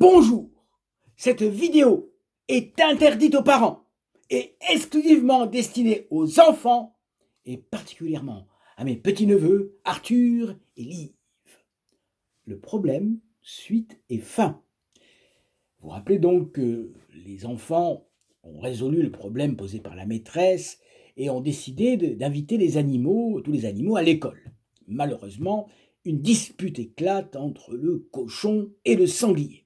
Bonjour, cette vidéo est interdite aux parents et exclusivement destinée aux enfants et particulièrement à mes petits-neveux Arthur et Liv. Le problème, suite et fin. Vous vous rappelez donc que les enfants ont résolu le problème posé par la maîtresse et ont décidé d'inviter tous les animaux à l'école. Malheureusement, une dispute éclate entre le cochon et le sanglier.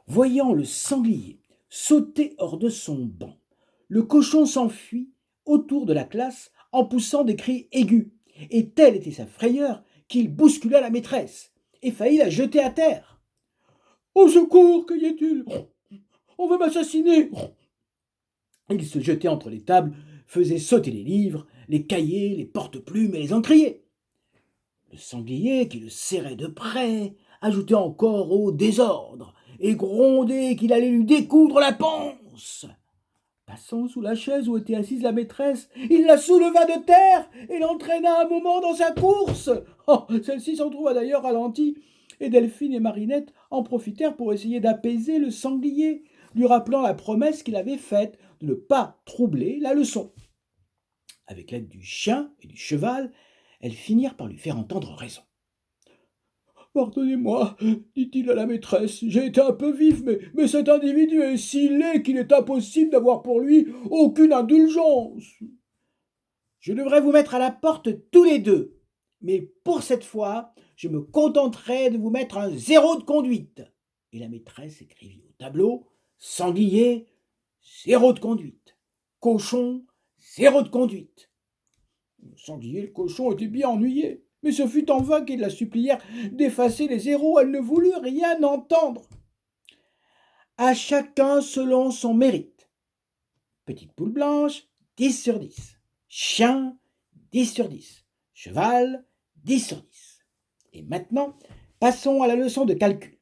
Voyant le sanglier sauter hors de son banc, le cochon s'enfuit autour de la classe en poussant des cris aigus, et telle était sa frayeur qu'il bouscula la maîtresse et faillit la jeter à terre. « Au secours, qu'y a-t-il ? On veut m'assassiner !» Il se jetait entre les tables, faisait sauter les livres, les cahiers, les porte-plumes et les encriers. Le sanglier, qui le serrait de près, ajoutait encore au désordre et grondait qu'il allait lui découdre la panse. Passant sous la chaise où était assise la maîtresse, il la souleva de terre et l'entraîna un moment dans sa course. Oh, celle-ci s'en trouva d'ailleurs ralentie, et Delphine et Marinette en profitèrent pour essayer d'apaiser le sanglier, lui rappelant la promesse qu'il avait faite de ne pas troubler la leçon. Avec l'aide du chien et du cheval, elles finirent par lui faire entendre raison. « Pardonnez-moi, dit-il à la maîtresse, j'ai été un peu vif, mais cet individu est si laid qu'il est impossible d'avoir pour lui aucune indulgence. Je devrais vous mettre à la porte tous les deux, mais pour cette fois, je me contenterai de vous mettre un 0 de conduite. » Et la maîtresse écrivit au tableau « Sanglier, 0 de conduite. Cochon, 0 de conduite. » Le sanglier et le cochon étaient bien ennuyés, mais ce fut en vain qu'ils la supplièrent d'effacer les zéros. Elle ne voulut rien entendre. À chacun selon son mérite. Petite poule blanche, 10 sur 10. Chien, 10 sur 10. Cheval, 10 sur 10. Et maintenant, passons à la leçon de calcul.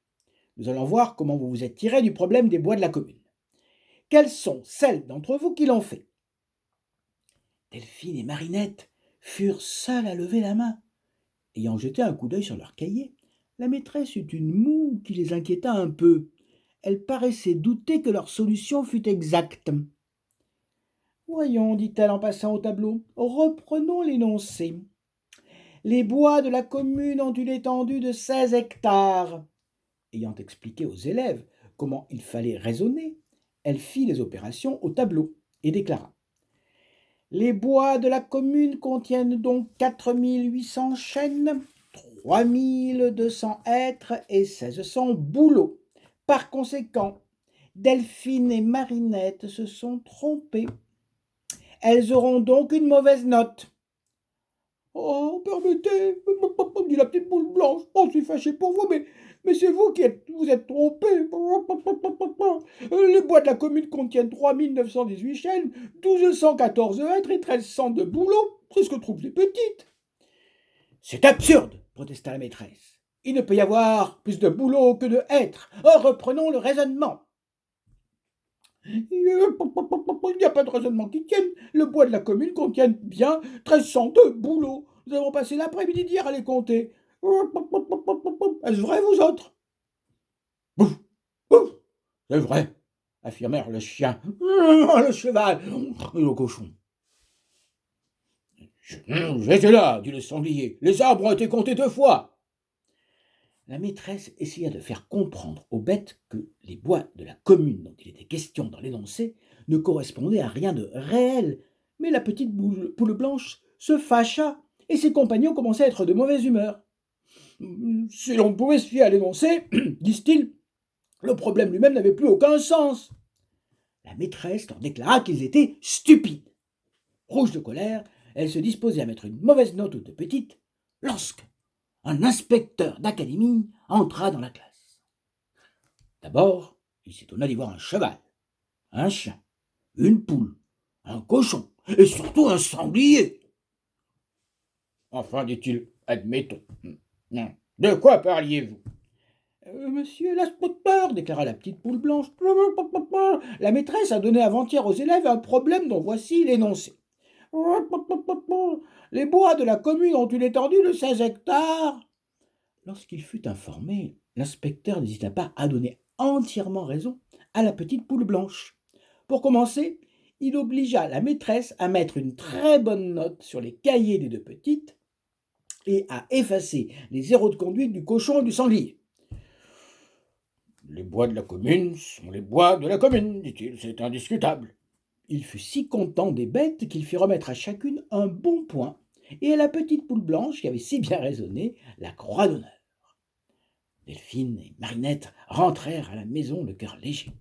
Nous allons voir comment vous vous êtes tirés du problème des bois de la commune. Quelles sont celles d'entre vous qui l'ont fait ? Delphine et Marinette furent seules à lever la main. Ayant jeté un coup d'œil sur leur cahier, la maîtresse eut une moue qui les inquiéta un peu. Elle paraissait douter que leur solution fût exacte. « Voyons, dit-elle en passant au tableau, reprenons l'énoncé. Les bois de la commune ont une étendue de 16 hectares. » Ayant expliqué aux élèves comment il fallait raisonner, elle fit les opérations au tableau et déclara: « Les bois de la commune contiennent donc 4800 chênes, 3200 hêtres et 1600 bouleaux. Par conséquent, Delphine et Marinette se sont trompées. Elles auront donc une mauvaise note. »« Oh, permettez, dit la petite boule blanche, je suis fâchée pour vous, mais c'est vous qui vous êtes trompés. Les bois de la commune contiennent 3918 chênes, 1214 hêtres et 1302 bouleaux. C'est ce que trouvent les petites. »« C'est absurde, protesta la maîtresse. Il ne peut y avoir plus de bouleaux que de hêtres. Reprenons le raisonnement. » Il n'y a pas de raisonnement qui tienne. Le bois de la commune contient bien 1302 bouleaux. Nous avons passé l'après-midi d'hier à les compter. Est-ce vrai, vous autres ? Bouf, bouf, c'est vrai, affirmèrent le chien, le cheval et le cochon. J'étais là, dit le sanglier. Les arbres ont été comptés 2 fois. La maîtresse essaya de faire comprendre aux bêtes que les bois de la commune dont il était question dans l'énoncé ne correspondaient à rien de réel, mais la petite poule blanche se fâcha et ses compagnons commençaient à être de mauvaise humeur. « Si l'on pouvait se fier à l'énoncé, disent-ils, le problème lui-même n'avait plus aucun sens. » La maîtresse leur déclara qu'ils étaient stupides. Rouge de colère, elle se disposait à mettre une mauvaise note aux 2 petites, lorsque un inspecteur d'académie entra dans la classe. D'abord, il s'étonna d'y voir un cheval, un chien, une poule, un cochon et surtout un sanglier. « Enfin, dit-il, admettons. De quoi parliez-vous ? » Monsieur l'inspecteur, déclara la petite poule blanche, la maîtresse a donné avant-hier aux élèves un problème dont voici l'énoncé. Les bois de la commune ont une étendue de 16 hectares. Lorsqu'il fut informé, l'inspecteur n'hésita pas à donner entièrement raison à la petite poule blanche. Pour commencer, il obligea la maîtresse à mettre une très bonne note sur les cahiers des deux petites et à effacer les zéros de conduite du cochon et du sanglier. Les bois de la commune sont les bois de la commune, dit-il, c'est indiscutable. Il fut si content des bêtes qu'il fit remettre à chacune un bon point, et à la petite poule blanche, qui avait si bien raisonné, la croix d'honneur. Delphine et Marinette rentrèrent à la maison le cœur léger.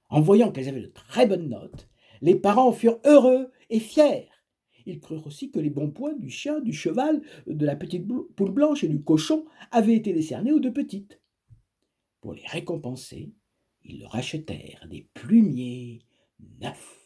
En voyant qu'elles avaient de très bonnes notes, les parents furent heureux et fiers. Ils crurent aussi que les bons points du chien, du cheval, de la petite poule blanche et du cochon avaient été décernés aux deux petites. Pour les récompenser, ils leur achetèrent des plumiers neufs.